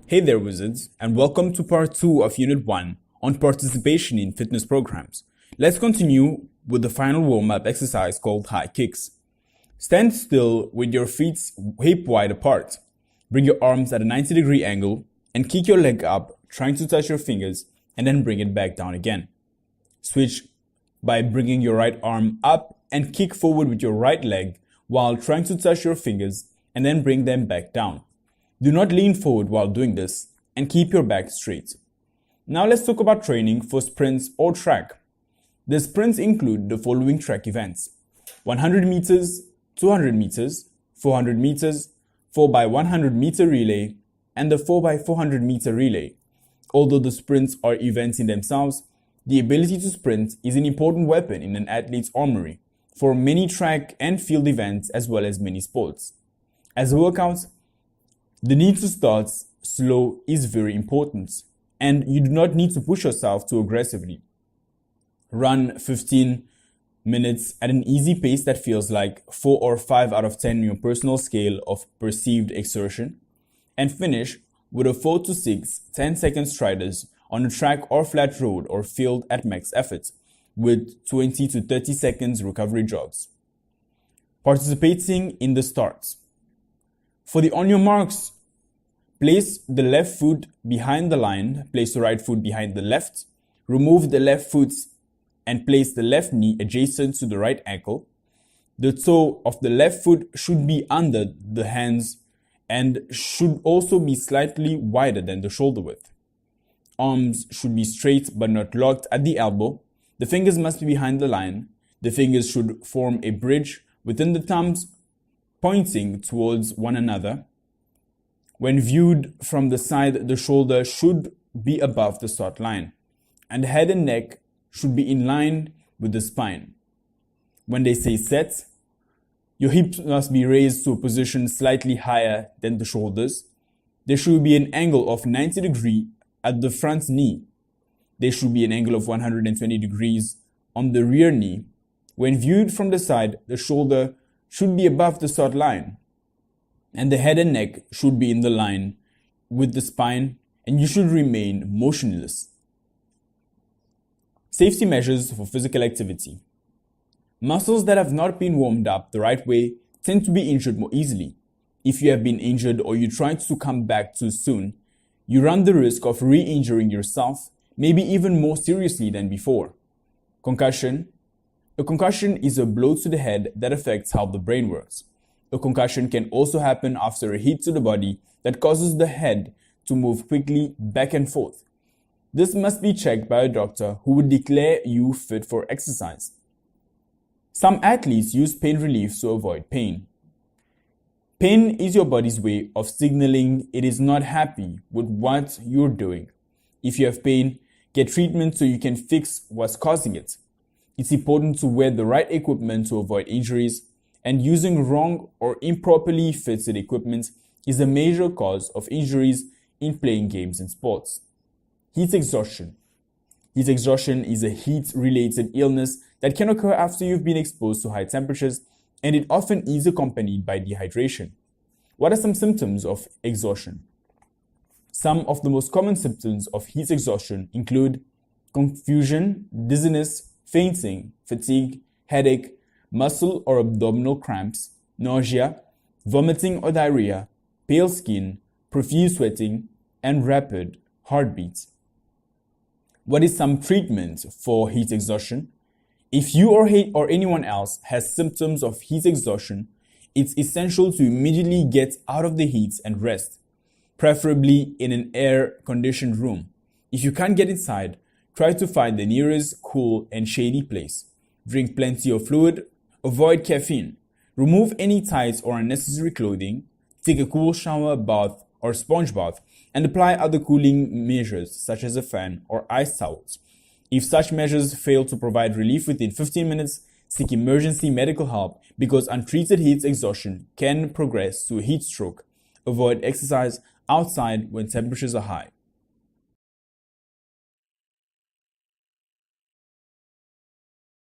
Hey there, wizards, and welcome to part 2 of Unit 1 on participation in fitness programs. Let's continue with the final warm-up exercise called high kicks. Stand still with your feet hip wide apart. Bring your arms at a 90-degree angle and kick your leg up, trying to touch your fingers, and then bring it back down again. Switch by bringing your right arm up and kick forward with your right leg while trying to touch your fingers and then bring them back down. Do not lean forward while doing this and keep your back straight. Now let's talk about training for sprints or track. The sprints include the following track events: 100 meters, 200 meters, 400 meters, 4x100 meter relay, and the 4x400 meter relay. Although the sprints are events in themselves, the ability to sprint is an important weapon in an athlete's armory for many track and field events as well as many sports. As a workout, the need to start slow is very important, and you do not need to push yourself too aggressively. Run 15 minutes at an easy pace that feels like 4 or 5 out of 10 in your personal scale of perceived exertion, and finish with a 4 to 6 10-second striders on a track or flat road or field at max effort with 20 to 30 seconds recovery jogs. Participating in the starts. For the on your marks, place the left foot behind the line, place the right foot behind the left, remove the left foot and place the left knee adjacent to the right ankle. The toe of the left foot should be under the hands and should also be slightly wider than the shoulder width. Arms should be straight but not locked at the elbow. The fingers must be behind the line. The fingers should form a bridge within the thumbs, pointing towards one another. When viewed from the side, the shoulder should be above the start line, and the head and neck should be in line with the spine. When they say set, your hips must be raised to a position slightly higher than the shoulders. There should be an angle of 90 degrees at the front knee. There should be an angle of 120 degrees on the rear knee. When viewed from the side, the shoulder should be above the start line, and the head and neck should be in the line with the spine, and you should remain motionless. Safety measures for physical activity. Muscles that have not been warmed up the right way tend to be injured more easily. If you have been injured or you try to come back too soon, you run the risk of re-injuring yourself, maybe even more seriously than before. Concussion. A concussion is a blow to the head that affects how the brain works. A concussion can also happen after a hit to the body that causes the head to move quickly back and forth. This must be checked by a doctor who would declare you fit for exercise. Some athletes use pain relief to avoid pain. Pain is your body's way of signaling it is not happy with what you're doing. If you have pain, get treatment so you can fix what's causing it. It's important to wear the right equipment to avoid injuries, and using wrong or improperly fitted equipment is a major cause of injuries in playing games and sports. Heat exhaustion. Heat exhaustion is a heat-related illness that can occur after you've been exposed to high temperatures, and it often is accompanied by dehydration. What are some symptoms of exhaustion? Some of the most common symptoms of heat exhaustion include confusion, dizziness, fainting, fatigue, headache, muscle or abdominal cramps, nausea, vomiting or diarrhea, pale skin, profuse sweating, and rapid heartbeats. What is some treatment for heat exhaustion? If you or anyone else has symptoms of heat exhaustion, it's essential to immediately get out of the heat and rest, preferably in an air-conditioned room. If you can't get inside, try to find the nearest cool and shady place. Drink plenty of fluid, avoid caffeine, remove any tight or unnecessary clothing, take a cool shower, bath, or sponge bath, and apply other cooling measures such as a fan or ice towels. If such measures fail to provide relief within 15 minutes, seek emergency medical help because untreated heat exhaustion can progress to a heat stroke. Avoid exercise outside when temperatures are high.